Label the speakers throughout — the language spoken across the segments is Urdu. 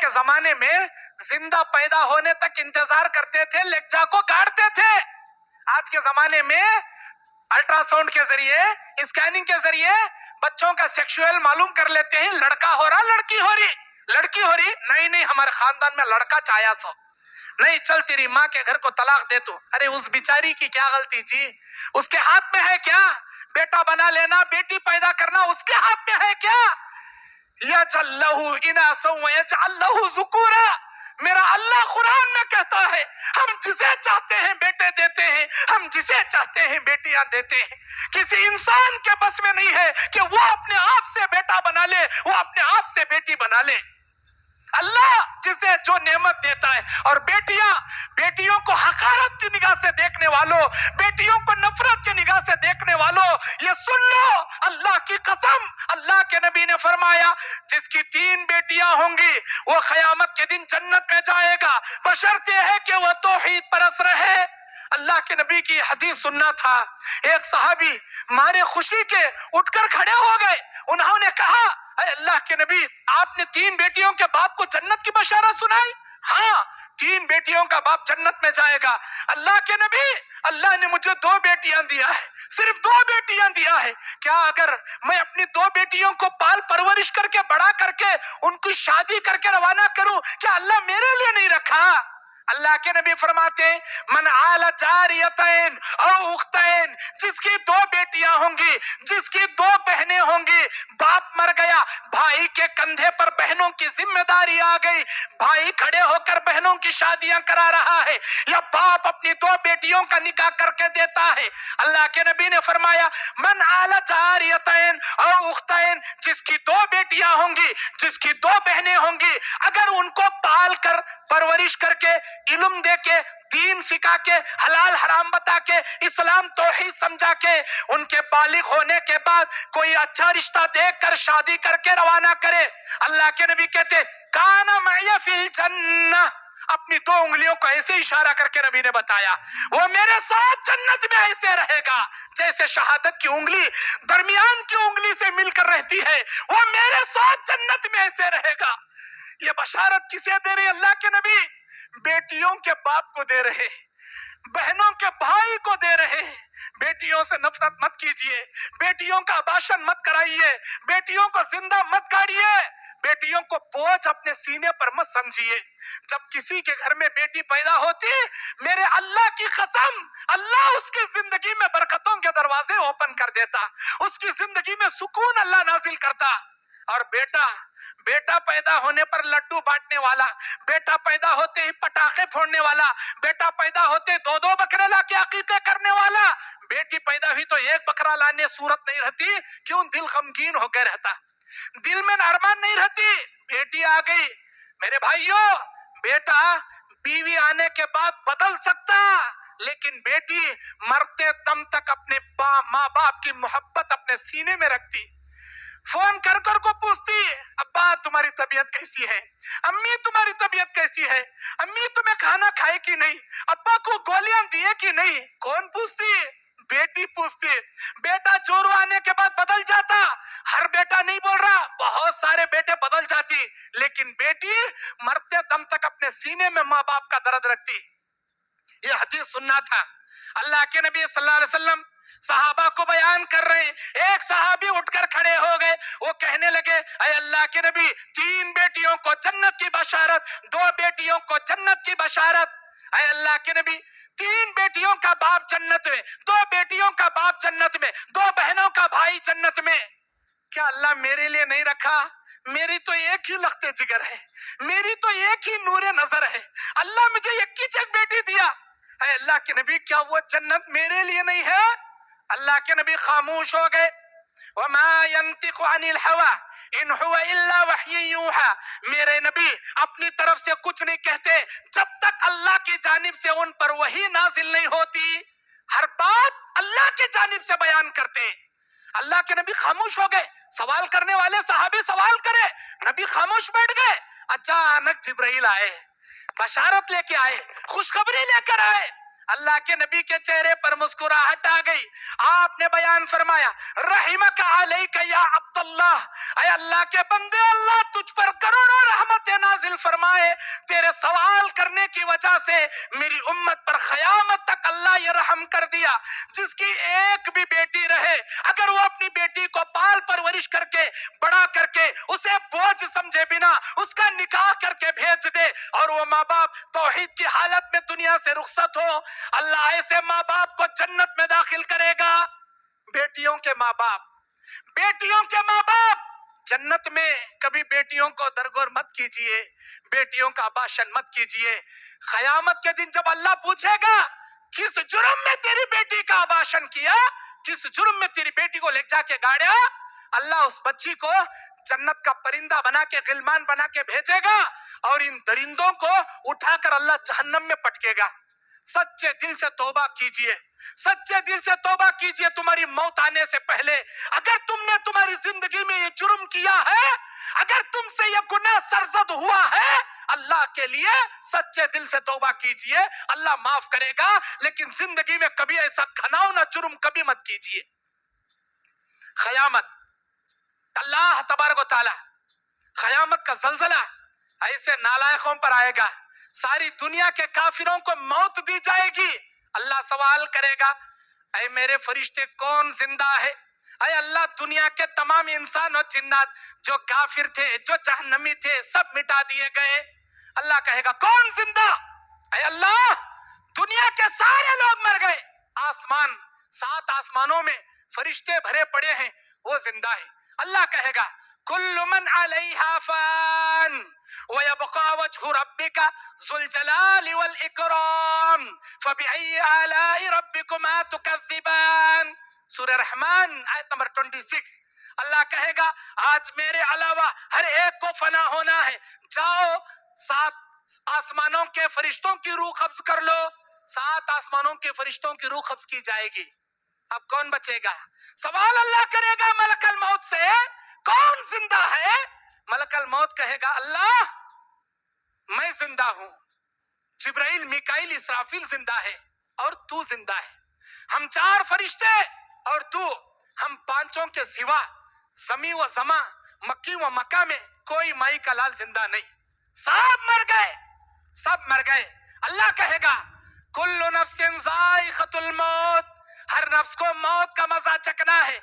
Speaker 1: کے زمانے میں زندہ پیدا ہونے تک انتظار کرتے تھے، لہجہ کو گاڑتے تھے. آج کے زمانے میں الٹرا ساؤنڈ کے ذریعے، اسکیننگ کے ذریعے بچوں کا سیکشوئل معلوم کر لیتے ہیں. لڑکا ہو رہا، لڑکی ہو رہی، لڑکی ہو رہی، نہیں ہمارے خاندان میں لڑکا چاہیا سو، نہیں چل تیری ماں کے گھر کو طلاق دے تو. ارے اس بیچاری کی کیا غلطی جی؟ اس کے ہاتھ میں ہے کیا؟ بیٹا بنا لینا، بیٹی پیدا کرنا اس کے ہاتھ میں ہے کیا؟ یجعل لہ اناثا ویجعل لہ ذکورا. میرا اللہ قرآن میں کہتا ہے ہم جسے چاہتے ہیں بیٹے دیتے ہیں، ہم جسے چاہتے ہیں بیٹیاں دیتے ہیں. کسی انسان کے بس میں نہیں ہے کہ وہ اپنے آپ سے بیٹا بنا لے، وہ اپنے آپ سے بیٹی بنا لے. اللہ جسے جو نعمت دیتا ہے. اور بیٹیوں کو حقارت کی نگاہ سے دیکھنے والوں، بیٹیوں کو نفرت کی نگاہ سے دیکھنے والوں، یہ سن لو، اللہ کی قسم، اللہ کے نبی نے فرمایا جس کی 3 بیٹیاں ہوں گی وہ قیامت کے دن جنت میں جائے گا، بشرط یہ ہے کہ وہ توحید پرست رہے. اللہ کے نبی کی حدیث سننا تھا. ایک صحابی مارے خوشی کے اٹھ کر کھڑے ہو گئے. انہوں نے کہا اے اللہ کے نبی، آپ نے 3 بیٹیوں کے باپ کو جنت کی بشارت سنائی؟ ہاں، 3 بیٹیوں کا باپ جنت میں جائے گا. اللہ کے نبی، اللہ نے مجھے 2 بیٹیاں دیا ہے، صرف 2 بیٹیاں دیا ہے. کیا اگر میں اپنی 2 بیٹیوں کو پال پرورش کر کے بڑا کر کے ان کی شادی کر کے روانہ کروں، کیا اللہ میرے لیے نہیں رکھا؟ اللہ کے نبی فرماتے من آل جاریتین او اختین، جس کی 2 بیٹیاں ہوں گی، جس کی 2 بہنیں ہوں گی، باپ مر گیا، بھائی کے کندھے پر بہنوں کی ذمہ داری آ گئی، بھائی کھڑے ہو کر بہنوں کی شادیاں کرا رہا ہے، یا باپ اپنی 2 بیٹیوں کا نکاح کر کے دیتا ہے. اللہ کے نبی نے فرمایا من آل جاریتین او اختین، جس کی 2 بیٹیاں ہوں گی، جس کی 2 بہنیں ہوں گی، اگر ان کو پال کر پرورش کر کے علم دے کے دین سکھا کے حلال حرام بتا کے اسلام توحید سمجھا کے ان کے بالغ ہونے کے بعد کوئی اچھا رشتہ دیکھ کر شادی کر کے روانہ کرے، اللہ کے نبی کہتے کان معی فی الجنہ. اپنی 2 انگلیوں کو ایسے اشارہ کر کے نبی نے بتایا وہ میرے ساتھ جنت میں ایسے رہے گا جیسے شہادت کی انگلی درمیان کی انگلی سے مل کر رہتی ہے، وہ میرے ساتھ جنت میں ایسے رہے گا. یہ بشارت کسے دے رہے اللہ کے نبی؟ بیٹیوں کے باپ کو دے رہے، بہنوں کے بھائی کو دے رہے. بیٹیوں سے نفرت مت کیجئے، بیٹیوں کا اباشن مت کرائیے، بیٹیوں کو زندہ مت گاڑیے، بیٹیوں کو بوجھ اپنے سینے پر مت سمجھیے. جب کسی کے گھر میں بیٹی پیدا ہوتی، میرے اللہ کی قسم، اللہ اس کی زندگی میں برکتوں کے دروازے اوپن کر دیتا، اس کی زندگی میں سکون اللہ نازل کرتا. اور بیٹا پیدا ہونے پر لڈو بانٹنے والا، بیٹا پیدا ہوتے ہی پٹاخے پھوڑنے والا، بیٹا پیدا ہوتے 2 بکرے لا کے عقیقے کرنے والا، بیٹی پیدا ہوئی تو 1 بکرا لانے صورت نہیں رہتی. کیوں؟ دل غمگین ہو کے رہتا، دل میں ارمان نہیں رہتی. بیٹی آ گئی میرے بھائیوں، بیٹا بیوی آنے کے بعد بدل سکتا، لیکن بیٹی مرتے دم تک اپنے ماں باپ کی محبت اپنے سینے میں رکھتی. فون کر کو پوچھتی ابا تمہاری طبیعت کیسی ہے، امی تمہاری طبیعت کیسی ہے، امی تمہیں کھانا کھائے کہ نہیں، ابا کو گولیاں دیے کہ نہیں. کون پوچھتی؟ بیٹی پوچھتی. بیٹا جورو آنے کے بعد بدل جاتا، ہر بیٹا نہیں بول رہا، بہت سارے بیٹے بدل جاتی، لیکن بیٹی مرتے دم تک اپنے سینے میں ماں باپ کا درد رکھتی. یہ حدیث سننا تھا. اللہ کے نبی صلی اللہ علیہ وسلم صحابہ کو بیان کر رہے ہیں. ایک صحابی اٹھ کر کھڑے ہو گئے، وہ کہنے لگے اے اللہ کے نبی 3 بیٹیوں کو جنت کی بشارت، 2 بیٹیوں کو جنت کی بشارت. اے اللہ کے نبی 3 بیٹیوں کا باپ جنت میں، 2 بیٹیوں کا باپ جنت میں، 2 بہنوں کا بھائی جنت میں، کیا اللہ میرے لیے نہیں رکھا؟ میری تو ایک ہی لخت جگر ہے، میری تو ایک ہی نور نظر ہے، اللہ مجھے ایک ہی جگ بیٹی دیا. اے اللہ کے نبی کیا وہ جنت میرے لیے نہیں ہے؟ اللہ کے نبی خاموش ہو گئے. وما ينطق عن الهوى ان هو الا وحي يوحى. میرے نبی اپنی طرف سے کچھ نہیں کہتے جب تک اللہ کی جانب سے ان پر وحی نازل نہیں ہوتی. ہر بات اللہ کی جانب سے بیان کرتے. اللہ کے نبی خاموش ہو گئے. سوال کرنے والے صحابی سوال کرے، نبی خاموش بیٹھ گئے. اچانک جبرائیل آئے، بشارت لے کے آئے، خوشخبری لے کر آئے. اللہ کے نبی کے چہرے پر مسکراہٹ آ گئی. آپ نے بیان فرمایا رحمک علیک یا عبداللہ، اے اللہ کے بندے، اللہ تجھ پر کروڑوں رحمت نازل فرما. فرمائے تیرے سوال کرنے کی وجہ سے میری امت پر قیامت تک اللہ یہ رحم کر دیا، جس کی ایک بھی بیٹی رہے اگر وہ اپنی بیٹی کو پال پرورش کر کے بڑا کر کے اسے بوجھ سمجھے بنا اس کا نکاح کر کے بھیج دے اور وہ ماں باپ توحید کی حالت میں دنیا سے رخصت ہو، اللہ ایسے ماں باپ کو جنت میں داخل کرے گا۔ بیٹیوں کے ماں باپ جنت میں کبھی بیٹیوں کو درگور مت کیجئے، بیٹیوں کا اباشن مت کیجئے۔ قیامت کے دن جب اللہ پوچھے گا کس جرم میں تیری بیٹی کا اباشن کیا، کس جرم میں تیری بیٹی کو لے جا کے گاڑیا، اللہ اس بچی کو جنت کا پرندہ بنا کے غلمان بنا کے بھیجے گا اور ان درندوں کو اٹھا کر اللہ جہنم میں پٹکے گا۔ سچے دل سے توبہ کیجئے، سچے دل سے توبہ کیجئے تمہاری موت آنے سے پہلے۔ اگر تم نے تمہاری زندگی میں یہ جرم کیا ہے، اگر تم سے یہ گناہ سرزد ہوا ہے، اللہ کے لیے سچے دل سے توبہ کیجئے، اللہ معاف کرے گا، لیکن زندگی میں کبھی ایسا گھناؤنا جرم کبھی مت کیجئے۔ قیامت، اللہ تبارک و تعالی قیامت کا زلزلہ ایسے نالائقوں پر آئے گا، ساری دنیا کے کافروں کو موت دی جائے گی، اللہ سوال کرے گا اے میرے فرشتے کون زندہ ہے؟ اے اللہ دنیا کے تمام انسان اور جنات جو کافر تھے جو جہنمی تھے سب مٹا دیے گئے، اللہ کہے گا کون زندہ؟ اے اللہ دنیا کے سارے لوگ مر گئے، آسمان 7 آسمانوں میں فرشتے بھرے پڑے ہیں وہ زندہ ہے، اللہ کہے گا کل من علیہا فان وَيَبْقَى وَجْهُ رَبِّكَ ذُو الْجَلَالِ وَالْإِكْرَامِ فَبِأَيِّ آلَاءِ رَبِّكُمَا تُكَذِّبَانِ۔ سورہ رحمان آیت نمبر 26۔ اللہ کہے گا آج میرے علاوہ ہر ایک کو فنا ہونا ہے، جاؤ 7 آسمانوں کے فرشتوں کی روح قبض کر لو، 7 آسمانوں کے فرشتوں کی روح قبض کی جائے گی، اب کون بچے گا؟ سوال اللہ کرے گا ملک الموت سے کون زندہ ہے؟ ملک الموت کہے گا اللہ میں زندہ ہوں، جبرائیل میکائیل اسرافیل زندہ ہے اور تو زندہ ہے، ہم 4 فرشتے اور تو، ہم 5 کے سوا زمین و زمان مکی و مکہ میں کوئی مائی کا لال زندہ نہیں، سب مر گئے، سب مر گئے۔ اللہ کہے گا کل نفس ذائقۃ الموت، ہر نفس کو موت کا مزہ چکنا ہے،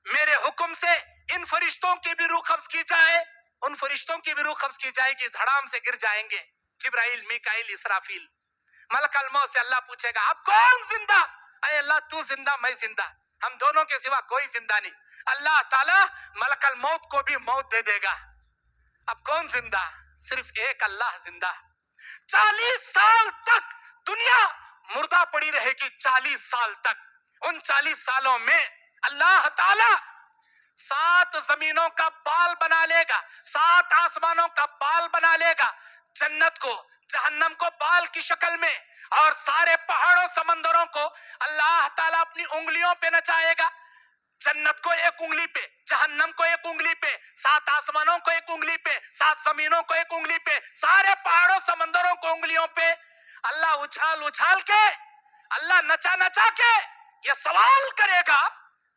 Speaker 1: میرے حکم سے ان فرشتوں کی بھی روح قبض کی جائے، ان فرشتوں کی بھی روح قبض کی جائے گی، دھڑام سے گر جائیں گے، جبرائیل میکائیل اسرافیل۔ ملک الموت سے اللہ پوچھے گا اب کون زندہ؟ اے اللہ تو زندہ میں زندہ، ہم دونوں کے سوا کوئی زندہ نہیں، اللہ تعالی ملک الموت کو بھی موت دے دے گا، اب کون زندہ؟ صرف ایک اللہ زندہ۔ 40 سال تک دنیا مردہ پڑی رہے گی، 40 سال تک، ان 40 سالوں میں اللہ تعالی 7 زمینوں کا بال بنا لے گا، 7 آسمانوں کا بال بنا لے گا، جنت کو جہنم کو بال کی شکل میں، اور سارے پہاڑوں سمندروں کو اللہ تعالیٰ اپنی انگلیوں پہ نچائے گا، جنت کو ایک انگلی پہ، جہنم کو ایک انگلی پہ، 7 آسمانوں کو ایک انگلی پہ، 7 زمینوں کو ایک انگلی پہ، سارے پہاڑوں سمندروں کو انگلیوں پہ، اللہ اچھال اچھال کے، اللہ نچا نچا کے یہ سوال کرے گا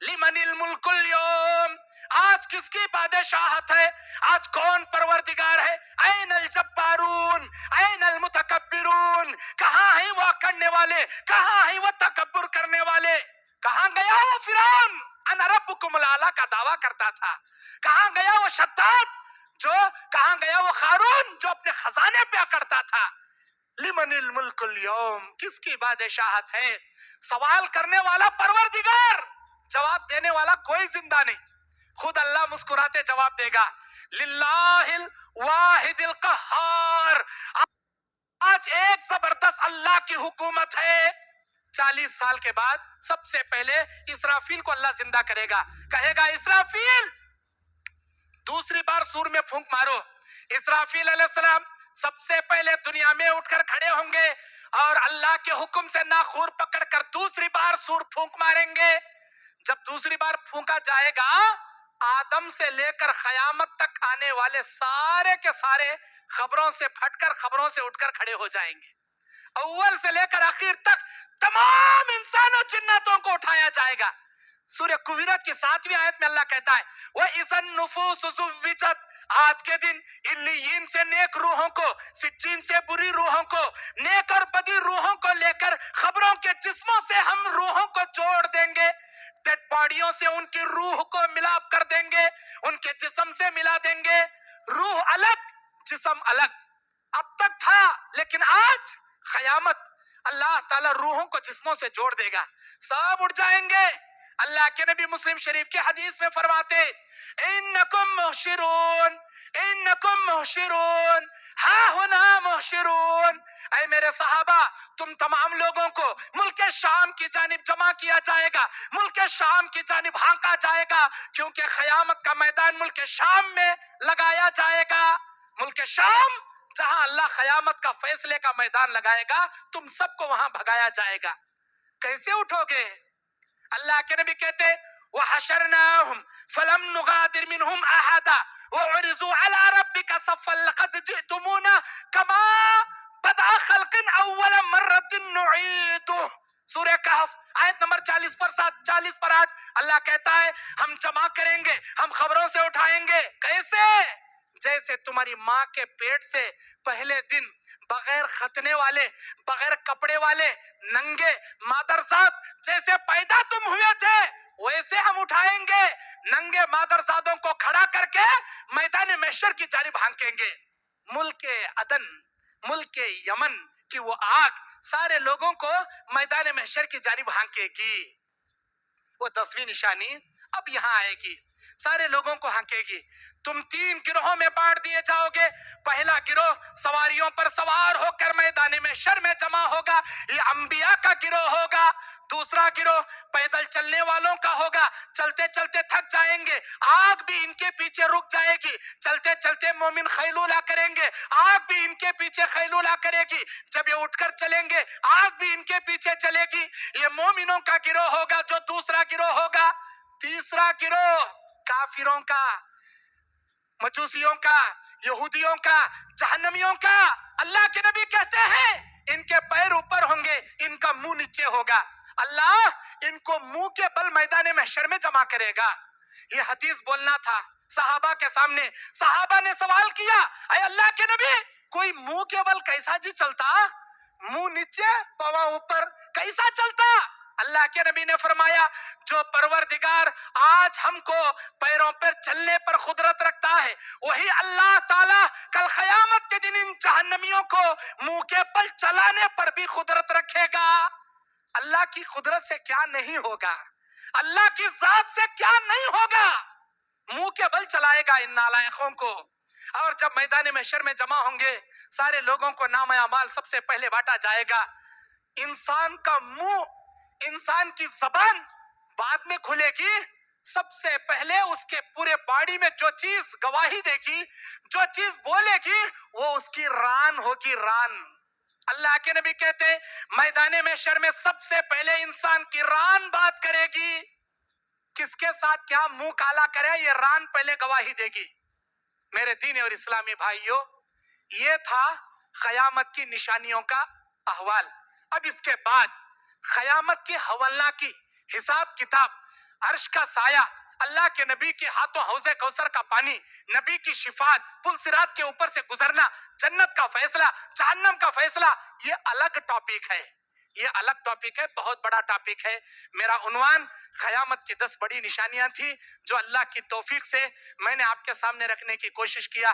Speaker 1: لمن الملک اليوم، آج کس کی بادشاہت ہے؟ آج کون پروردگار ہے؟ این الجبارون، این المتکبرون، کہاں ہیں وہ کرنے والے، کہاں ہیں وہ تکبر کرنے والے؟ کہاں گیا وہ فرعون انا ربکم الاعلی کا دعویٰ کرتا تھا؟ کہاں گیا وہ شداد جو، کہاں گیا وہ قارون جو اپنے خزانے پہ کرتا تھا؟ لمن الملک اليوم، کس کی بادشاہت ہے؟ سوال کرنے والا پروردگار، جواب دینے والا کوئی زندہ نہیں، خود اللہ مسکراتے جواب دے گا للہ الواحد القہار، آج ایک زبردست اللہ کی حکومت ہے۔ 40 سال کے بعد سب سے پہلے اسرافیل کو اللہ زندہ کرے گا، کہے گا اسرافیل دوسری بار سور میں پھونک مارو، اسرافیل علیہ السلام سب سے پہلے دنیا میں اٹھ کر کھڑے ہوں گے اور اللہ کے حکم سے ناخور پکڑ کر دوسری بار سور پھونک ماریں گے، جب دوسری بار پھونکا جائے گا آدم سے لے کر قیامت تک آنے والے سارے کے سارے خبروں سے پھٹ کر خبروں سے اٹھ کر کھڑے ہو جائیں گے، اول سے لے کر آخر تک تمام انسانوں جناتوں کو اٹھایا جائے گا، سورہ کویرات کی 7ویں آیت میں اللہ کہتا ہے وَإِذَا النُّفُوسُ زُوِّجَتْ، آج کے دن علیین سے نیک روحوں کو، سجین سے بری روحوں کو، نیک اور بدی روحوں کو لے کر خبروں کے جسموں سے ہم روحوں کو جوڑ دیں گے، ڈیڈ باڈیوں سے ان کی روح کو ملاپ کر دیں گے، ان کے جسم سے ملا دیں گے، روح الگ جسم الگ۔ اب تک تھا لیکن آج قیامت اللہ تعالیٰ روحوں کو جسموں سے جوڑ دے گا، سب اٹھ جائیں گے۔ اللہ کے نبی مسلم شریف کی حدیث میں فرماتے انکم محشرون، انکم محشرون، ہاں ہونا محشرون، اے میرے صحابہ تم تمام لوگوں کو ملک شام کی جانب جمع کیا جائے گا، ملک شام کی جانب ہانکا جائے گا، کیونکہ قیامت کا میدان ملک شام میں لگایا جائے گا۔ ملک شام جہاں اللہ قیامت کا فیصلے کا میدان لگائے گا، تم سب کو وہاں بھگایا جائے گا۔ کیسے اٹھو گے؟ اللہ کے نبی کہتے وَحَشَرْنَاهُمْ فَلَمْ نُغَادِرْ مِنْهُمْ أَحَدًا وَعُرِضُوا عَلَىٰ رَبِّكَ صَفًّا لَقَدْ جِئْتُمُونَا كَمَا بَدْأَ خَلْقٍ أَوَّلَ مَرَّةٍ نُعِيدُهُ۔ سورہ کہف آیت نمبر 40 پر 7، 40 پر 8، اللہ کہتا ہے ہم جمع کریں گے، ہم خبروں سے اٹھائیں گے۔ کیسے؟ جیسے تمہاری ماں کے پیٹ سے پہلے دن بغیر ختنے والے، بغیر کپڑے والے، ننگے مادرزاد جیسے پیدا تم ہوئے تھے، ویسے ہم اٹھائیں گے، ننگے مادرزادوں کو کھڑا کر کے میدان محشر کی جانب ہانکیں گے۔ ملک عدن، ملک یمن کی وہ آگ سارے لوگوں کو میدان محشر کی جانب ہانکے گی۔ وہ 10ویں نشانی اب یہاں آئے گی، سارے لوگوں کو ہانکے گی۔ تم 3 گروہوں میں بانٹ دیے جاؤ گے۔ پہلا گروہ سواریوں پر سوار ہو کر میدان محشر میں جمع ہوگا، یہ انبیاء کا گروہ ہوگا۔ دوسرا گروہ پیدل چلنے والوں کا ہوگا، چلتے چلتے تھک جائیں گے، آگ بھی ان کے پیچھے رک جائے گی، چلتے چلتے مومن خیلولہ کریں گے، آگ بھی ان کے پیچھے خیلولہ کرے گی، جب یہ اٹھ کر چلیں گے آگ بھی ان کے پیچھے چلے گی۔ یہ مومنوں کا گروہ ہوگا جو دوسرا گروہ ہوگا۔ تیسرا گروہ کافروں کا، مجوسیوں کا، یہودیوں کا، جہنمیوں کا۔ اللہ کے نبی کہتے ہیں ان کے پیر اوپر ہوں گے، ان کا منہ نیچے ہوگا، اللہ ان کو منہ کے بل میدان محشر میں جمع کرے گا۔ یہ حدیث بولنا تھا صحابہ کے سامنے۔ صحابہ نے سوال کیا اے اللہ کے نبی کوئی منہ کے بل کیسا جی چلتا؟ منہ نیچے پاؤں اوپر کیسا چلتا؟ اللہ کے نبی نے فرمایا جو پروردگار آج ہم کو پیروں پر چلنے پر قدرت رکھتا ہے، وہی اللہ تعالیٰ کل قیامت کے دن ان جہنمیوں کو منہ کے بل چلانے پر بھی قدرت رکھے گا۔ اللہ کی قدرت سے کیا نہیں ہوگا، اللہ کی ذات سے کیا نہیں ہوگا، منہ کے بل چلائے گا ان نالائقوں کو۔ اور جب میدان محشر میں جمع ہوں گے سارے لوگوں کو نام اعمال سب سے پہلے بانٹا جائے گا۔ انسان کا منہ، انسان کی زبان بعد میں کھلے گی، سب سے پہلے اس کے پورے باڈی میں جو چیز گواہی دے گی، جو چیز بولے گی، وہ اس کی ران ہوگی، ران۔ اللہ کے نبی کہتے ہیں میدان محشر میں سب سے پہلے انسان کی ران بات کرے گی۔ کس کے ساتھ کیا منہ کالا کرے یہ ران پہلے گواہی دے گی۔ میرے دین اور اسلامی بھائیوں، یہ تھا قیامت کی نشانیوں کا احوال۔ اب اس کے بعد قیامت کی ہولناکی، حساب کتاب، عرش کا سایہ، اللہ کے نبی کے ہاتھوں حوض کوثر کا پانی، نبی کی شفاعت، پل صراط کے اوپر سے گزرنا، جنت کا فیصلہ، جہنم کا فیصلہ، یہ الگ ٹاپک ہے، یہ الگ ٹاپک ہے، بہت بڑا ٹاپک ہے۔ میرا عنوان قیامت کی 10 بڑی نشانیاں تھی جو اللہ کی توفیق سے میں نے آپ کے سامنے رکھنے کی کوشش کیا۔